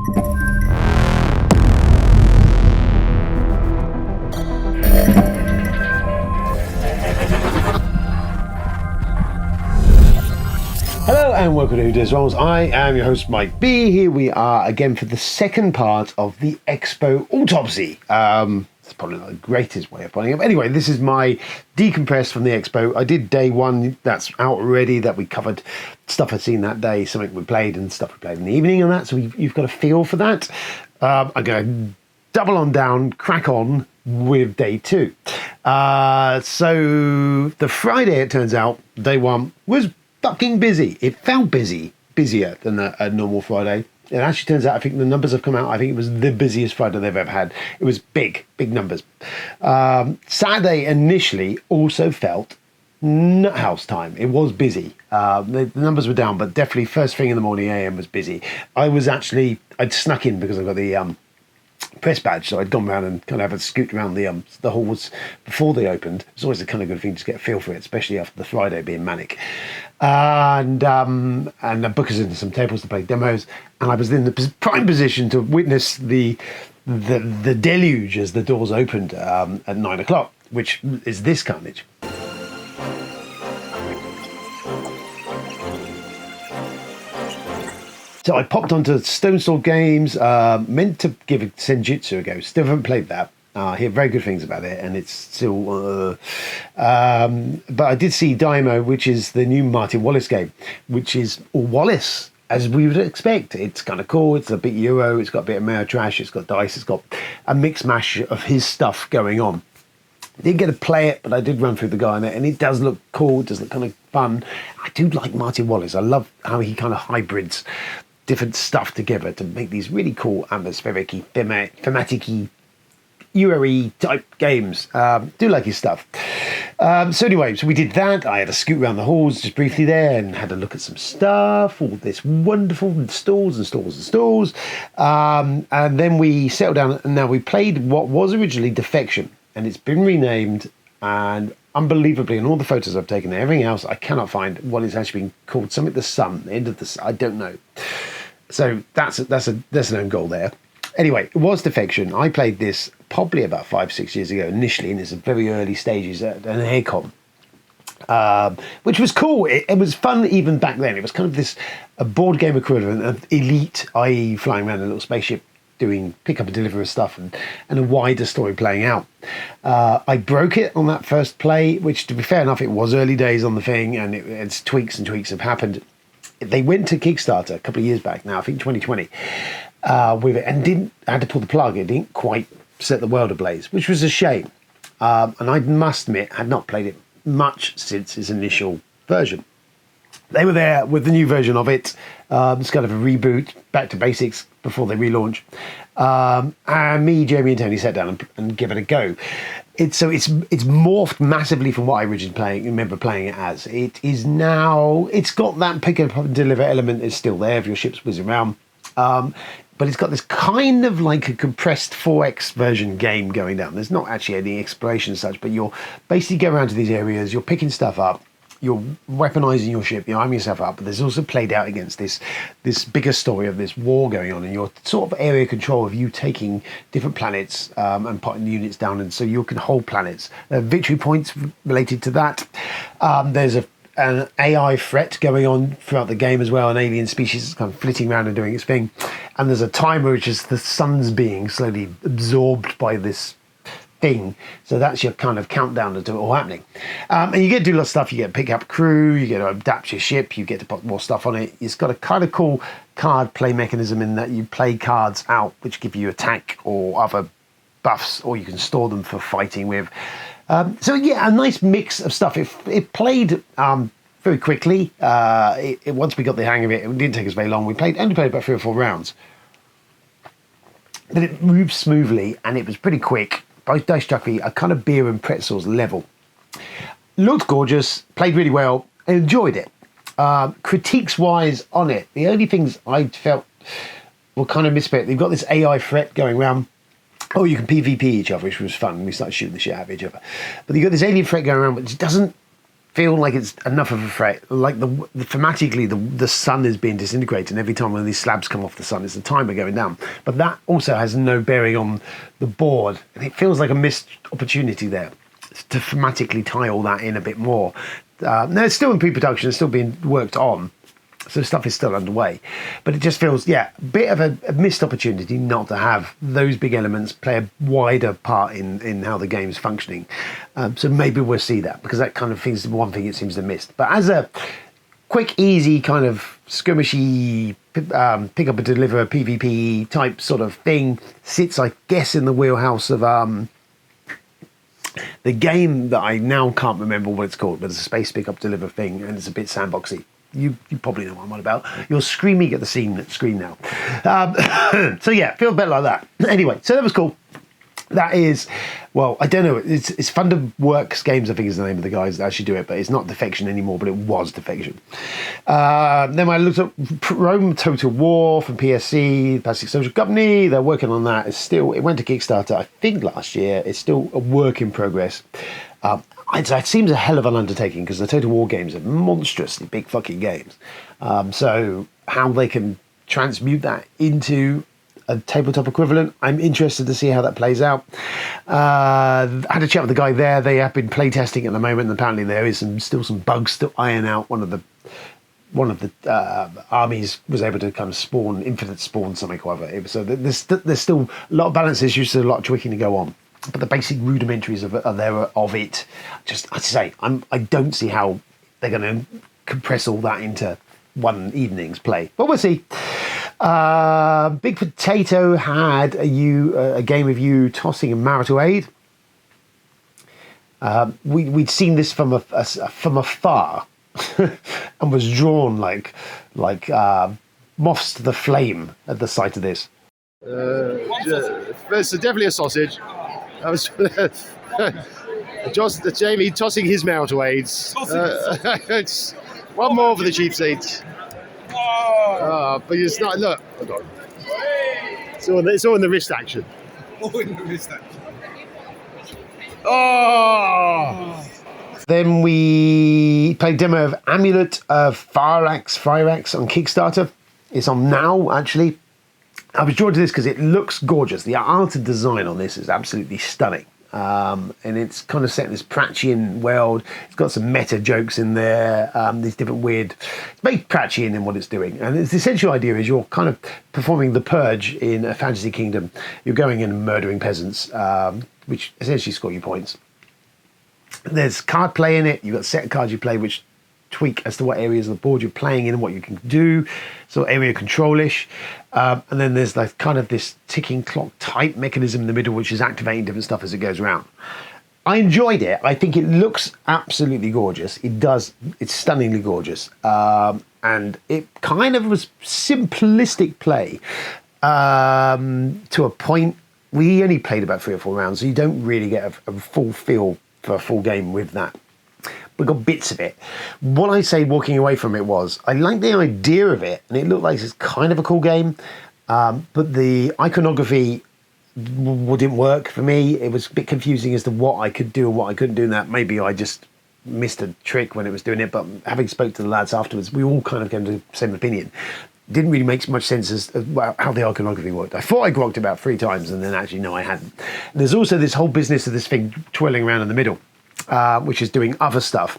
Hello and welcome to Who Does Rolls. I am your host Mike B. Here we are again for the second part of the Expo Autopsy. It's probably not the greatest way of putting it. But anyway, this is my decompress from the Expo. I did day one, that's out already, that we covered stuff I'd seen that day, something we played and stuff we played in the evening and that, so you've got a feel for that. I'm going to double on down, crack on with day two. So the Friday, it turns out, day one was fucking busy. It felt busier than a normal Friday. It actually turns out, I think the numbers have come out, I think it was the busiest Friday they've ever had. It was big numbers. Saturday initially also felt nuthouse time. It was busy. The numbers were down, but definitely first thing in the morning AM was busy. I'd snuck in because I got the press badge, so I'd gone around and kind of had a scoot around the halls before they opened. It's always a kind of good thing to get a feel for it, especially after the Friday being manic. And I booked us into some tables to play demos, and I was in the prime position to witness the deluge as the doors opened at 9 o'clock, which is this carnage. So I popped onto Stone Sword Games, meant to give Senjutsu a go. Still haven't played that. I hear very good things about it, and it's still... but I did see Daimo, which is the new Martin Wallace game, which is Wallace, as we would expect. It's kind of cool. It's a bit Euro. It's got a bit of Mayo Trash. It's got dice. It's got a mix mash of his stuff going on. Didn't get to play it, but I did run through the guy in it, and it does look cool. It does look kind of fun. I do like Martin Wallace. I love how he kind of hybrids different stuff together to make these really cool atmospheric-y, thematic-y, Euro-y type games. Do like his stuff. So anyway, so we did that. I had a scoot around the halls just briefly there and had a look at some stuff, all this wonderful stalls and stalls and stalls. And then we settled down, and now we played what was originally Defection, and it's been renamed, and unbelievably, in all the photos I've taken and everything else, I cannot find what it's actually been called. Something the sun, the end of the sun, I don't know. So that's an own goal there. Anyway, it was Defection. I played this probably about 5-6 years ago initially, in its very early stages at an AirCon, which was cool. It was fun even back then. It was kind of a board game equivalent of Elite, i.e. flying around in a little spaceship, doing pick up and deliver stuff and a wider story playing out. I broke it on that first play, which, to be fair enough, it was early days on the thing, and it's tweaks and tweaks have happened. They went to Kickstarter a couple of years back now, I think 2020, with it, and had to pull the plug. It didn't quite set the world ablaze, which was a shame. And I must admit, had not played it much since its initial version. They were there with the new version of it. It's kind of a reboot, back to basics before they relaunch. And me, Jamie, and Tony sat down and give it a go. It's morphed massively from what I originally remember playing it as. It is now, it's got that pick up and deliver element is still there if your ship's whizzing around. But it's got this kind of like a compressed 4X version game going down. There's not actually any exploration as such, but you're basically going around to these areas, you're picking stuff up, you're weaponizing your ship, you're arming yourself up, but there's also played out against this bigger story of this war going on, and your sort of area control of you taking different planets and putting units down, and so you can hold planets. There are victory points related to that. There's an AI threat going on throughout the game as well, an alien species that's kind of flitting around and doing its thing. And there's a timer, which is the sun's being slowly absorbed by this thing. So that's your kind of countdown to it all happening. And you get to do lots of stuff. You get to pick up crew, you get to adapt your ship, you get to put more stuff on it. It's got a kind of cool card play mechanism in that you play cards out, which give you attack or other buffs, or you can store them for fighting with. So yeah, a nice mix of stuff. It played very quickly. Once we got the hang of it, it didn't take us very long. We only played about 3 or 4 rounds. But it moved smoothly, and it was pretty quick. Both dice struck me a kind of beer and pretzels level. Looked gorgeous, played really well, enjoyed it. Critiques-wise on it, the only things I felt were kind of misspent. They've got this AI threat going around. Oh, you can PvP each other, which was fun. We started shooting the shit out of each other. But you've got this alien threat going around, which doesn't feel like it's enough of a threat. Like thematically, the sun is being disintegrated, and every time one of these slabs come off the sun, it's a timer going down. But that also has no bearing on the board, and it feels like a missed opportunity there to thematically tie all that in a bit more. No, it's still in pre-production, it's still being worked on, so stuff is still underway. But it just feels, a bit of a missed opportunity not to have those big elements play a wider part in how the game's functioning. So maybe we'll see that, because that kind of thing's one thing it seems to miss. But as a quick, easy kind of skirmishy pick up and deliver PvP type sort of thing, sits, I guess, in the wheelhouse of the game that I now can't remember what it's called, but it's a space pick up deliver thing, and it's a bit sandboxy. You probably know what I'm on about. You're screaming at the screen now. So yeah, feel a bit like that. Anyway, so that was cool. That is, well, I don't know. It's Thunderworks Games, I think is the name of the guys that actually do it, but it's not Defection anymore, but it was Defection. Then I looked up Rome Total War from PSC, Plastic Social Company. They're working on that. It went to Kickstarter, I think, last year. It's still a work in progress. It seems a hell of an undertaking, because the Total War games are monstrously big fucking games. So how they can transmute that into a tabletop equivalent, I'm interested to see how that plays out. I had a chat with the guy there. They have been playtesting at the moment, and apparently there is still some bugs to iron out. One of the armies was able to kind of spawn infinite spawn something or other. So there's still a lot of balance issues, so a lot of tweaking to go on. But the basic rudimentaries of it. Just, I say, I don't see how they're going to compress all that into one evening's play, but we'll see. Big Potato had a game of you tossing a marital aid. We'd seen this from afar, and was drawn like moths to the flame at the sight of this. It's definitely a sausage. That was Jamie tossing his marital aids. It's one more for the cheap seats. But it's not. Look, hold on. It's all in the wrist action. All in the wrist action. Oh! Then we played a demo of Amulet of Fire Axe on Kickstarter. It's on now, actually. I was drawn to this because it looks gorgeous. The art and design on this is absolutely stunning. And it's kind of set in this Pratchian world. It's got some meta jokes in there, these different weird... It's very Pratchian in what it's doing. And the essential idea is you're kind of performing the purge in a fantasy kingdom. You're going in and murdering peasants, which essentially score you points. There's card play in it. You've got a set of cards you play which tweak as to what areas of the board you're playing in and what you can do, so area control-ish. And then there's like kind of this ticking clock type mechanism in the middle, which is activating different stuff as it goes around. I enjoyed it. I think it looks absolutely gorgeous. It's stunningly gorgeous. And it kind of was simplistic play to a point. We only played about 3 or 4 rounds, so you don't really get a full feel for a full game with that. We got bits of it. What I say walking away from it was, I liked the idea of it, and it looked like it's kind of a cool game, but the iconography wouldn't work for me. It was a bit confusing as to what I could do and what I couldn't do in that. Maybe I just missed a trick when it was doing it, but having spoke to the lads afterwards, we all kind of came to the same opinion. Didn't really make much sense as how the iconography worked. I thought I grokked about 3 times, and then actually, no, I hadn't. There's also this whole business of this thing twirling around in the middle, which is doing other stuff,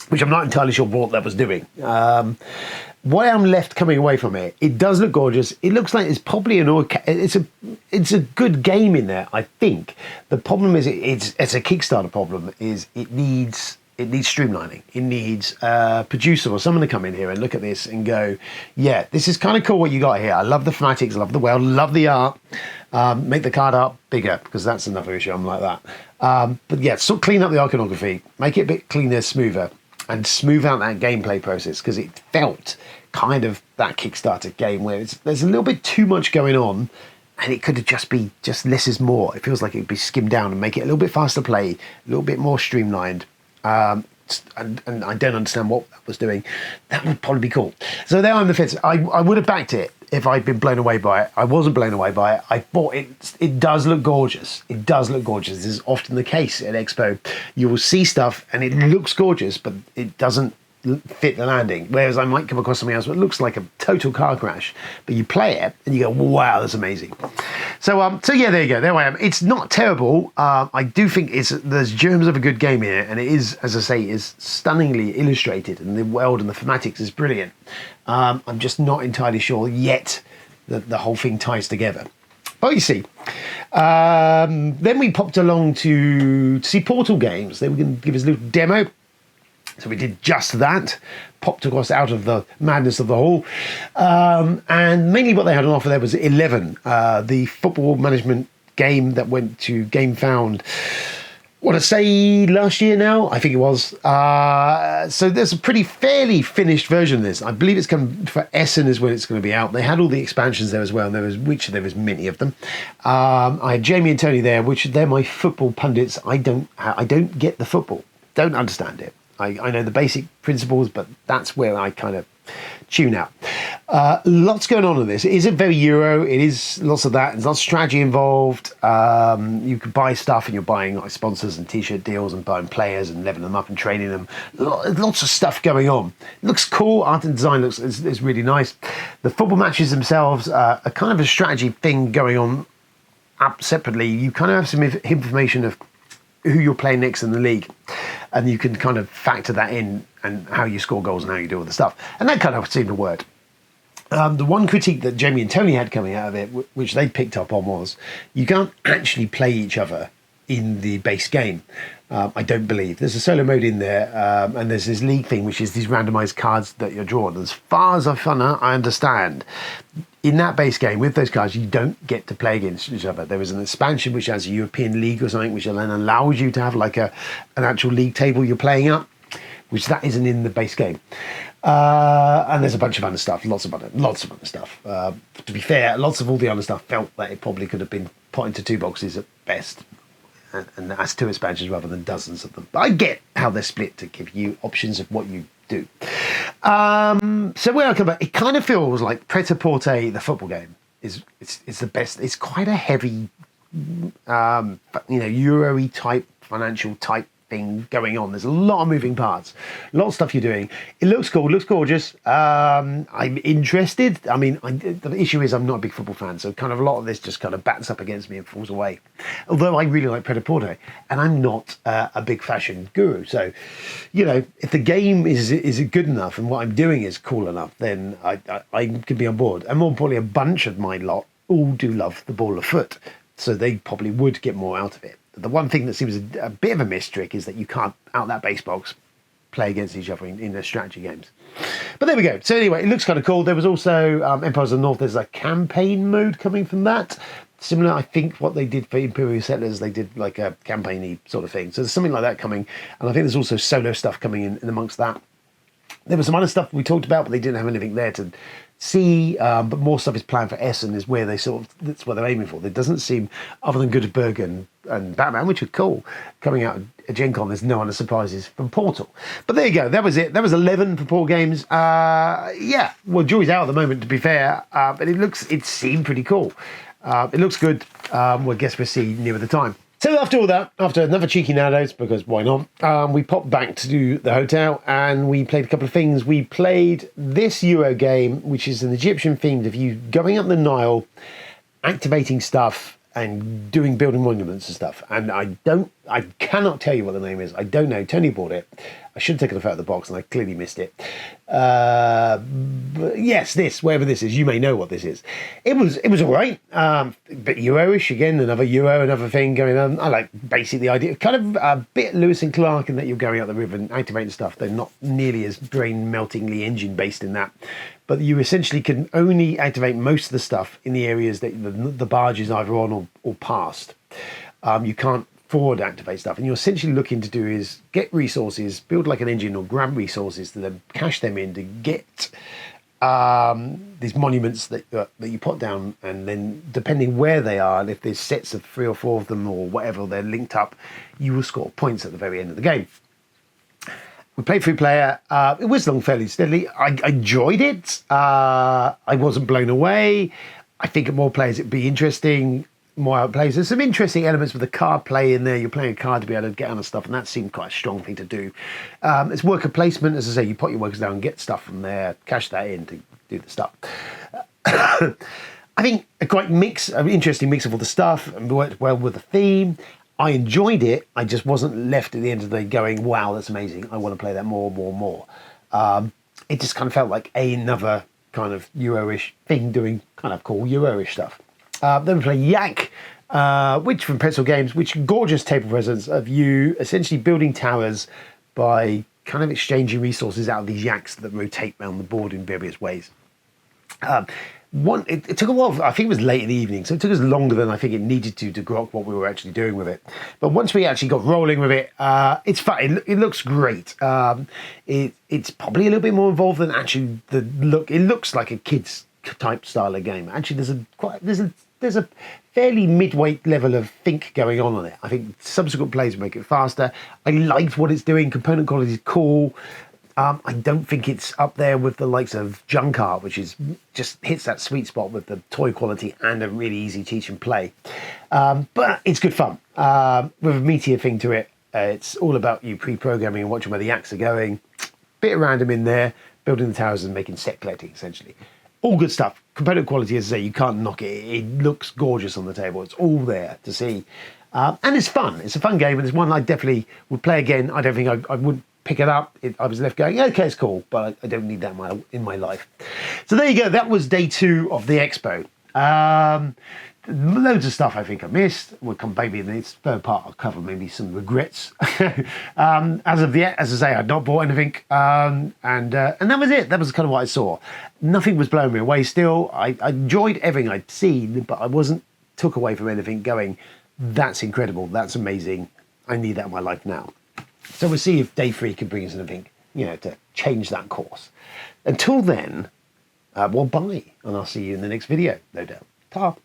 which I'm not entirely sure what that was doing. What I'm left coming away from it, it does look gorgeous. It looks like it's probably it's a good game in there, I think. The problem is it's a Kickstarter problem. Is it needs streamlining. It needs a producer or someone to come in here and look at this and go, yeah, this is kind of cool what you got here. I love the thematics, I love the world, love the art. Make the card art bigger, because that's another issue. I'm like that. But yeah, so clean up the iconography, make it a bit cleaner, smoother, and smooth out that gameplay process, because it felt kind of that Kickstarter game where there's a little bit too much going on, and it could have just less is more. It feels like it'd be skimmed down and make it a little bit faster play, a little bit more streamlined. and I don't understand what that was doing, that would probably be cool. So there I'm the fence. I would have backed it if I'd been blown away by it. I wasn't blown away by it. I thought it does look gorgeous. It does look gorgeous. This is often the case at Expo. You will see stuff and it looks gorgeous, but it doesn't fit the landing. Whereas I might come across something else that looks like a total car crash, but you play it and you go, wow, that's amazing. So yeah, there you go. There I am. It's not terrible. I do think there's germs of a good game here, and it is, as I say, is stunningly illustrated, and the world and the thematics is brilliant. I'm just not entirely sure yet that the whole thing ties together. But you see. Then we popped along to see Portal Games. They were going to give us a little demo. So we did just that, popped across out of the madness of the hall. And mainly what they had on offer there was 11, the football management game that went to GameFound, what I say last year now, I think it was. So there's a fairly finished version of this. I believe it's come for Essen is when it's going to be out. They had all the expansions there as well, and there was many of them. I had Jamie and Tony there, which they're my football pundits. I don't get the football, don't understand it. I know the basic principles, but that's where I kind of tune out. Lots going on in this. It is a very Euro. It is lots of that. There's lots of strategy involved. You can buy stuff, and you're buying like sponsors and T-shirt deals and buying players and leveling them up and training them. Lots of stuff going on. It looks cool. Art and design is really nice. The football matches themselves are kind of a strategy thing going on up separately. You kind of have some information of who you're playing next in the league, and you can kind of factor that in and how you score goals and how you do all the stuff, and that kind of seemed to work. The one critique that Jamie and Tony had coming out of it, which they picked up on, was you can't actually play each other in the base game. I don't believe there's a solo mode in there, and there's this league thing, which is these randomized cards that you're drawn. As far as I understand, in that base game with those cards, you don't get to play against each other. There is an expansion which has a European League or something, which then allows you to have like an actual league table you're playing up, which that isn't in the base game. And there's a bunch of other stuff, lots of other stuff. To be fair, lots of all the other stuff felt that it probably could have been put into 2 boxes at best, and that's 2 expansions rather than dozens of them. But I get how they're split to give you options of what you do. So where I come back, it kind of feels like Pret-a-Porter, the football game, is the best. It's quite a heavy, Euro-y type, financial type thing going on. There's a lot of moving parts, a lot of stuff you're doing. It looks cool, looks gorgeous. I'm interested. I mean, the issue is I'm not a big football fan, so kind of a lot of this just kind of bats up against me and falls away. Although I really like Pret-a-Porter, and I'm not a big fashion guru. So, if the game is good enough and what I'm doing is cool enough, then I can be on board. And more importantly, a bunch of my lot all do love the ball of foot, so they probably would get more out of it. The one thing that seems a bit of a miss trick is that you can't, out that base box, play against each other in their strategy games. But there we go. So anyway, it looks kind of cool. There was also Empires of the North. There's a campaign mode coming from that. Similar, I think, what they did for Imperial Settlers. They did like a campaign-y sort of thing. So there's something like that coming. And I think there's also solo stuff coming in amongst that. There was some other stuff we talked about, but they didn't have anything there to see. But more stuff is planned for Essen, is where that's what they're aiming for. There doesn't seem, other than Göteborg and Batman, which are cool, coming out at Gen Con, there's no other surprises from Portal. But there you go. That was it. That was 11 for Portal Games. Well, jury's out at the moment, to be fair. But it seemed pretty cool. It looks good. Well, I guess we'll see nearer the time. So after all that, after another cheeky nowadays, because why not, we popped back to the hotel and we played a couple of things. We played this Euro game, which is an Egyptian themed of you going up the Nile, activating stuff and building monuments and stuff. And I cannot tell you what the name is. I don't know. Tony bought it. I should have taken it out of the box and I clearly missed it. But yes, wherever this is, you may know what this is. It was all right. Bit Euro-ish again, another thing going on. I like basically the idea, kind of a bit Lewis and Clark in that you're going out the river and activating stuff. They're not nearly as brain-meltingly engine-based in that. But you essentially can only activate most of the stuff in the areas that the barge is either on or past. You can't forward activate stuff, and you're essentially looking to do is get resources, build like an engine or grab resources to then cash them in to get these monuments that you put down, and then depending where they are, and if there's sets of 3 or 4 of them or whatever, they're linked up, you will score points at the very end of the game. We played 3-player. It was long fairly steadily. I enjoyed it. I wasn't blown away. I think at more players it'd be interesting. More outplays. There's some interesting elements with the card play in there. You're playing a card to be able to get on and stuff, and that seemed quite a strong thing to do. It's worker placement, as I say. You put your workers down and get stuff from there, cash that in to do the stuff. I think a quite an interesting mix of all the stuff, and worked well with the theme. I enjoyed it. I just wasn't left at the end of the day going, "Wow, that's amazing. I want to play that more." It just kind of felt like another kind of Euro-ish thing doing kind of cool Euro-ish stuff. Then we play Yak, which from Pencil Games, which gorgeous table presence of you essentially building towers by kind of exchanging resources out of these yaks that rotate around the board in various ways. It took a while. I think it was late in the evening, so it took us longer than I think it needed to grok what we were actually doing with it. But once we actually got rolling with it, it's fun. It looks great. It's probably a little bit more involved than actually the look. It looks like a kid's type style of game. Actually, there's a fairly mid-weight level of think going on it. I think subsequent plays will make it faster. I liked what it's doing. Component quality is cool. I don't think it's up there with the likes of Junk Art, which is just hits that sweet spot with the toy quality and a really easy teach and play. But it's good fun. With a meteor thing to it, it's all about you pre-programming and watching where the acts are going. Bit of random in there, building the towers and making set collecting, essentially. All good stuff. Component quality, as I say, you can't knock it. It looks gorgeous on the table. It's all there to see. And it's fun. It's a fun game, and it's one I definitely would play again. I don't think I wouldn't pick it up. I was left going, okay, it's cool, but I don't need that in my life. So there you go. That was day 2 of the expo. Loads of stuff I think I missed. We'll come maybe in this third part. I'll cover maybe some regrets. As I say, I'd not bought anything, and that was it. That was kind of what I saw. Nothing was blowing me away. Still, I enjoyed everything I'd seen, but I wasn't took away from anything going, that's incredible, that's amazing. I need that in my life now. So we'll see if day 3 can bring us anything, to change that course. Until then, well, bye, and I'll see you in the next video, no doubt. Ta.